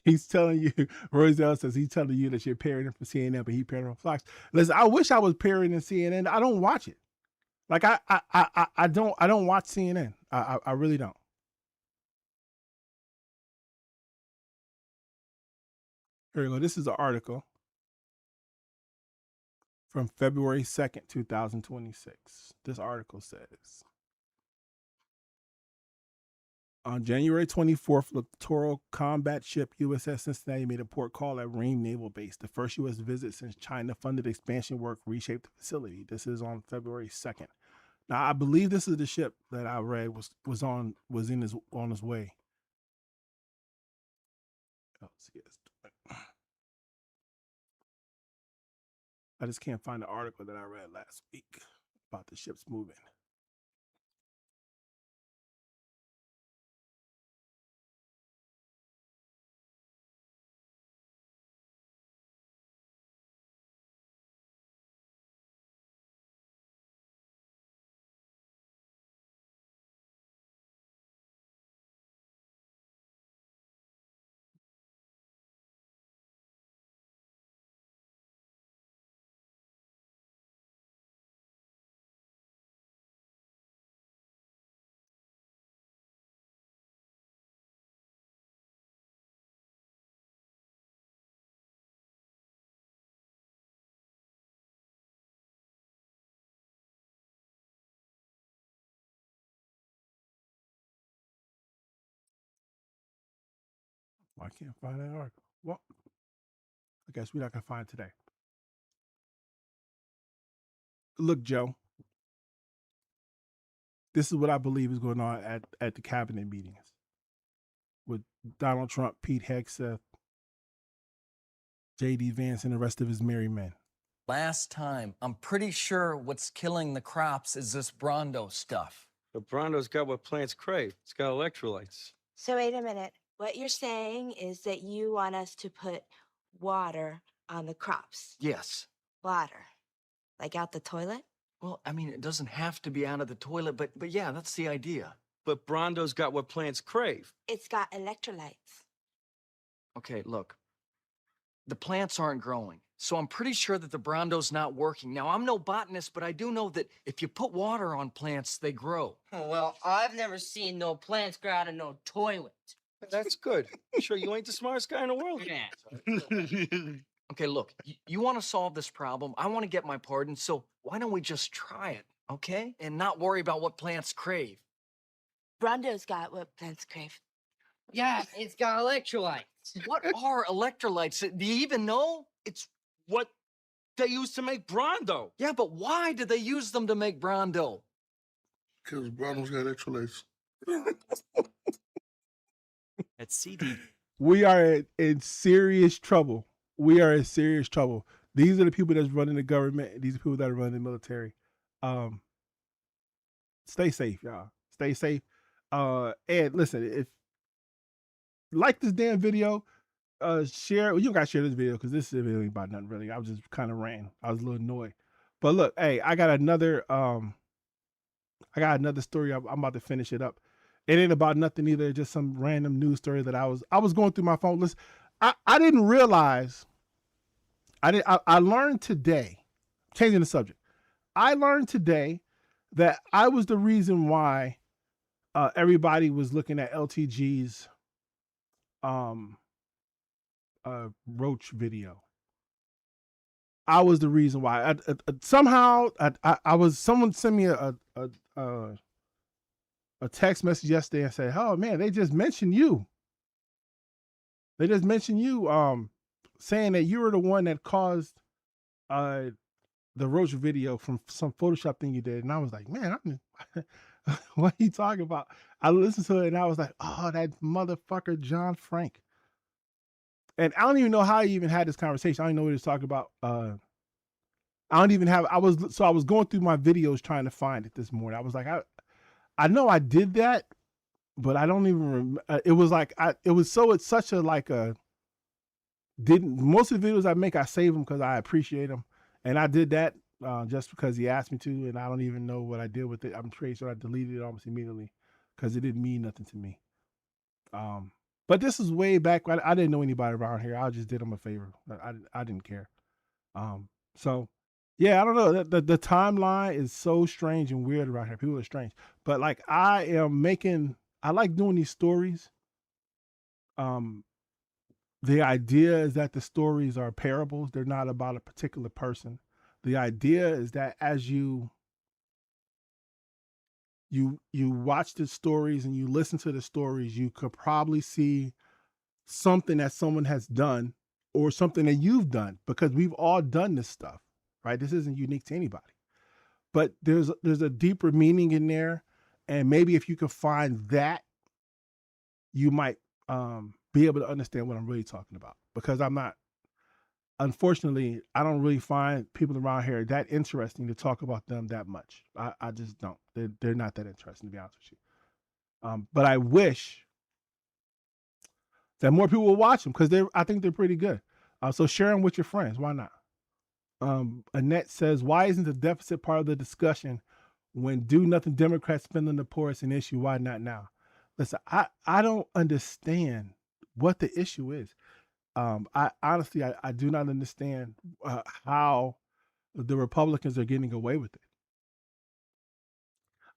He's telling you, Roselle says he's telling you that you're parroting from CNN, but he parroting from Fox. Listen, I wish I was parroting CNN. I don't watch it. Like I don't watch CNN. I really don't. Here we go. This is an article from February 2nd, 2026. This article says, on January 24th, littoral combat ship USS Cincinnati made a port call at Ream Naval Base, the first U.S. visit since China-funded expansion work reshaped the facility. This is on February 2nd. Now, I believe this is the ship that I read was on his way. Oh, I just can't find the article that I read last week about the ships moving. I can't find that article. Well, I guess we're not going to find it today. Look, Joe, this is what I believe is going on at the cabinet meetings with Donald Trump, Pete Hegseth, J.D. Vance, and the rest of his merry men. Last time, I'm pretty sure what's killing the crops is this Brondo stuff. The Brondo's got what plants crave. It's got electrolytes. So wait a minute. What you're saying is that you want us to put water on the crops. Yes. Water. Like out the toilet? Well, I mean, it doesn't have to be out of the toilet, but yeah, that's the idea. But Brondo's got what plants crave. It's got electrolytes. Okay, look. The plants aren't growing, so I'm pretty sure that the Brondo's not working. Now, I'm no botanist, but I do know that if you put water on plants, they grow. Oh, well, I've never seen no plants grow out of no toilet. That's good. Sure, you ain't the smartest guy in the world. Yeah. Okay, look, you want to solve this problem. I want to get my pardon, so why don't we just try it, okay? And not worry about what plants crave. Brondo's got what plants crave. Yeah, it's got electrolytes. What are electrolytes? Do you even know? It's what they use to make Brondo. Yeah, but why did they use them to make Brondo? Because Brondo's got electrolytes. At CD. We are in serious trouble. We are in serious trouble. These are the people that's running the government. These are people that are running the military. Stay safe, y'all. Stay safe. And listen, if like this damn video, share. Well, you don't gotta share this video because this video ain't about nothing really. I was just kind of ranting. I was a little annoyed. But look, hey, I got another story. I'm about to finish it up. It ain't about nothing either. Just some random news story that I was going through my phone list. I didn't realize. I learned today. Changing the subject. I learned today that I was the reason why everybody was looking at LTG's roach video. I was the reason why. Somehow someone sent me a text message yesterday and said, "Oh man, they just mentioned you They just mentioned you saying that you were the one that caused the Roach video from some Photoshop thing you did. And I was like, man, what are you talking about? I listened to it and I was like, oh, that motherfucker John Frank. And I don't even know how he even had this conversation. I don't even know what he was talking about. I was going through my videos trying to find it this morning. I was like, I know I did that, but I don't even remember. It was like, it's such a, like a, most of the videos I make, I save them because I appreciate them. And I did that just because he asked me to, and I don't even know what I did with it. I'm pretty sure I deleted it almost immediately because it didn't mean nothing to me. But this is way back. I didn't know anybody around here. I just did them a favor. I didn't care. So yeah, I don't know. The timeline is so strange and weird around here. People are strange. But like I like doing these stories. The idea is that the stories are parables. They're not about a particular person. The idea is that as you watch the stories and you listen to the stories, you could probably see something that someone has done or something that you've done, because we've all done this stuff, right? This isn't unique to anybody. But there's a deeper meaning in there. And maybe if you could find that, you might be able to understand what I'm really talking about, because unfortunately, I don't really find people around here that interesting to talk about them that much. I just don't. They're not that interesting, to be honest with you. But I wish that more people will watch them, because I think they're pretty good. So share them with your friends. Why not? Annette says, why isn't the deficit part of the discussion when do nothing Democrats spend on the poor is an issue? Why not now? Listen, I don't understand what the issue is. I honestly do not understand how the Republicans are getting away with it.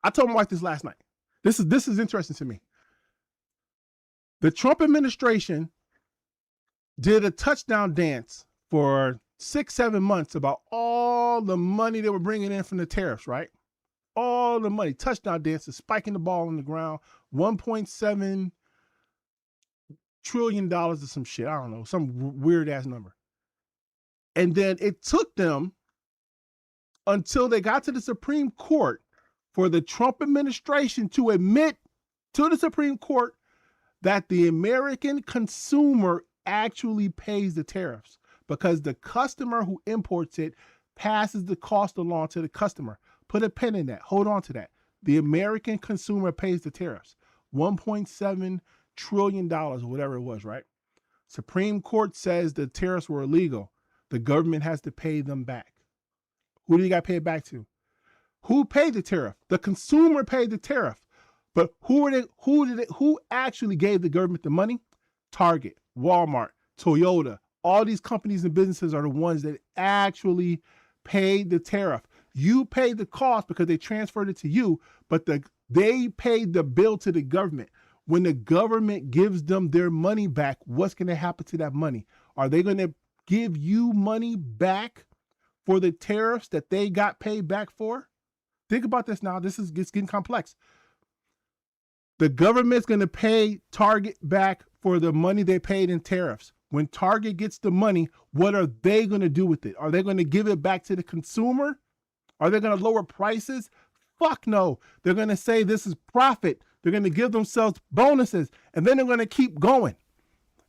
I told my wife this last night. This is interesting to me. The Trump administration did a touchdown dance for 6-7 months about all the money they were bringing in from the tariffs, right? All the money, touchdown dances, spiking the ball on the ground, $1.7 trillion or some shit. I don't know, some weird ass number. And then it took them until they got to the Supreme Court for the Trump administration to admit to the Supreme Court that the American consumer actually pays the tariffs, because the customer who imports it passes the cost along to the customer. Put a pin in that. Hold on to that. The American consumer pays the tariffs. $1.7 trillion or whatever it was, right? Supreme Court says the tariffs were illegal. The government has to pay them back. Who do you got paid back to? Who paid the tariff? The consumer paid the tariff. But who actually gave the government the money? Target, Walmart, Toyota, all these companies and businesses are the ones that actually paid the tariff. You paid the cost because they transferred it to you, but they paid the bill to the government. When the government gives them their money back, what's going to happen to that money? Are they going to give you money back for the tariffs that they got paid back for? Think about this now. It's getting complex. The government's going to pay Target back for the money they paid in tariffs. When Target gets the money, what are they going to do with it? Are they going to give it back to the consumer? Are they going to lower prices? Fuck no. They're going to say this is profit. They're going to give themselves bonuses, and then they're going to keep going.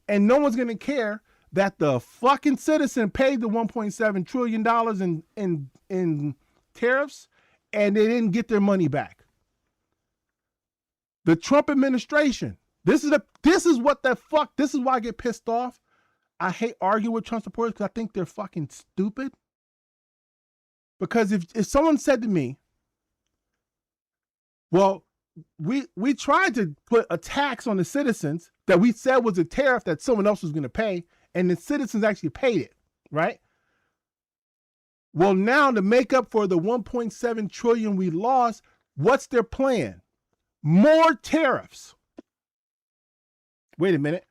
And no one's going to care that the fucking citizen paid the $1.7 trillion in tariffs, and they didn't get their money back. The Trump administration, this is why I get pissed off. I hate arguing with Trump supporters because I think they're fucking stupid. Because if someone said to me, well, we tried to put a tax on the citizens that we said was a tariff that someone else was going to pay, and the citizens actually paid it, right? Well, now to make up for the 1.7 trillion we lost, what's their plan? More tariffs. Wait a minute.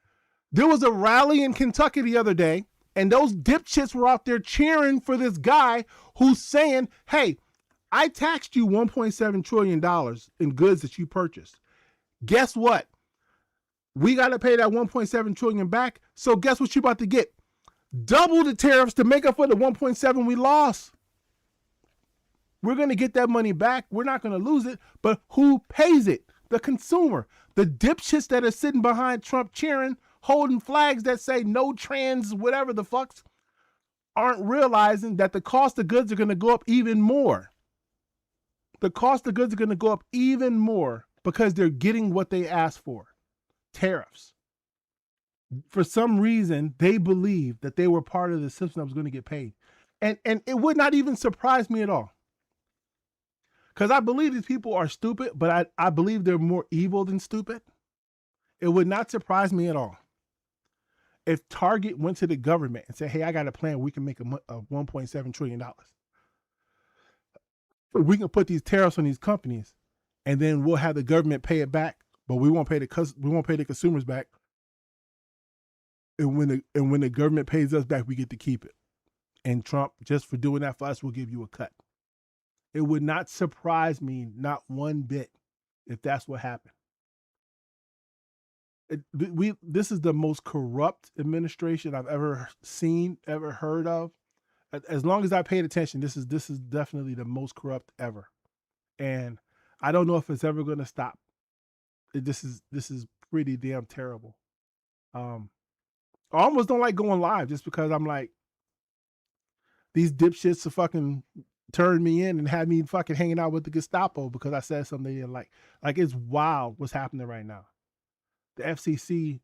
There was a rally in Kentucky the other day, and those dipshits were out there cheering for this guy who's saying, hey, I taxed you $1.7 trillion in goods that you purchased. Guess what? We got to pay that 1.7 trillion back. So guess what you about to get? Double the tariffs to make up for the 1.7 we lost. We're going to get that money back. We're not going to lose it. But who pays it? The consumer. The dipshits that are sitting behind Trump cheering, holding flags that say no trans, whatever the fucks, aren't realizing that the cost of goods are going to go up even more. The cost of goods are going to go up even more because they're getting what they asked for. Tariffs. For some reason, they believe that they were part of the system that was going to get paid. And it would not even surprise me at all. Because I believe these people are stupid, but I believe they're more evil than stupid. It would not surprise me at all if Target went to the government and said, hey, I got a plan. We can make a $1.7 trillion. We can put these tariffs on these companies and then we'll have the government pay it back, but we won't pay the consumers back. And when the government pays us back, we get to keep it. And Trump, just for doing that for us, will give you a cut. It would not surprise me, not one bit, if that's what happened. This is the most corrupt administration I've ever seen, ever heard of. As long as I paid attention, this is definitely the most corrupt ever. And I don't know if it's ever going to stop. This is pretty damn terrible. I almost don't like going live just because I'm like, these dipshits to fucking turn me in and have me fucking hanging out with the Gestapo because I said something they didn't like. Like, it's wild what's happening right now. The FCC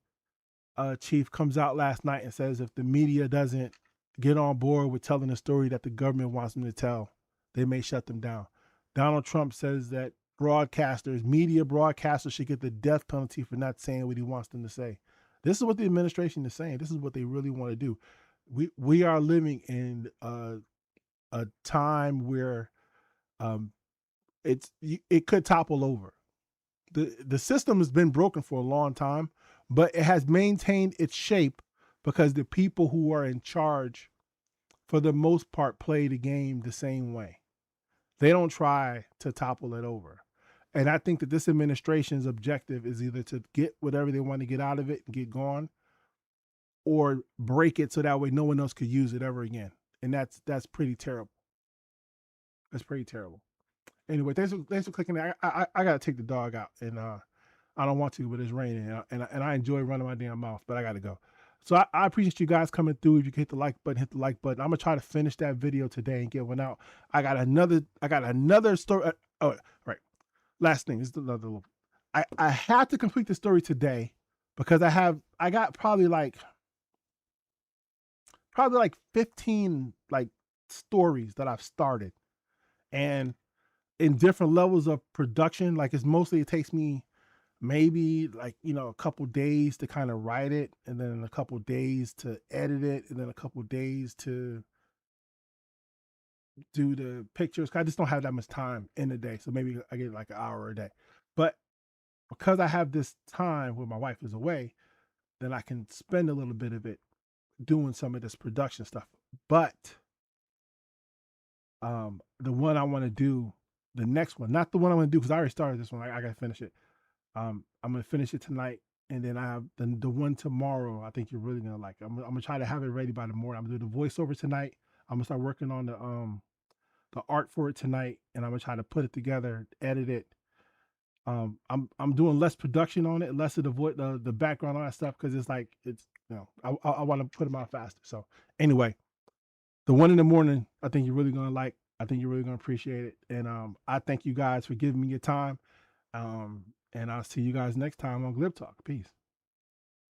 chief comes out last night and says if the media doesn't get on board with telling the story that the government wants them to tell, they may shut them down. Donald Trump says that media broadcasters should get the death penalty for not saying what he wants them to say. This is what the administration is saying. This is what they really want to do. We are living in a time where it could topple over. The system has been broken for a long time, but it has maintained its shape because the people who are in charge, for the most part, play the game the same way. They don't try to topple it over. And I think that this administration's objective is either to get whatever they want to get out of it and get gone, or break it so that way no one else could use it ever again. And that's pretty terrible. That's pretty terrible. Anyway, thanks for clicking. I gotta take the dog out, and I don't want to, but it's raining, and I enjoy running my damn mouth, but I gotta go. So I appreciate you guys coming through. If you can hit the like button, hit the like button. I'm gonna try to finish that video today and get one out. I got another story. Oh, right. Last thing, this is another little. I have to complete the story today because I got probably like 15 like stories that I've started, and in different levels of production. Like it takes me maybe like, a couple days to kind of write it, and then a couple days to edit it, and then a couple days to do the pictures. I just don't have that much time in a day. So maybe I get like an hour a day. But because I have this time where my wife is away, then I can spend a little bit of it doing some of this production stuff. But the one I want to do, the next one, not the one I'm going to do because I already started this one. I got to finish it. I'm going to finish it tonight, and then I have the one tomorrow. I think you're really going to like it. I'm going to try to have it ready by the morning. I'm going to do the voiceover tonight. I'm going to start working on the art for it tonight, and I'm going to try to put it together, edit it. I'm doing less production on it, less of the background, all that stuff, because it's I want to put them out faster. So anyway, the one in the morning, I think you're really going to like. I think you're really going to appreciate it. And I thank you guys for giving me your time. And I'll see you guys next time on Glib Talk. Peace.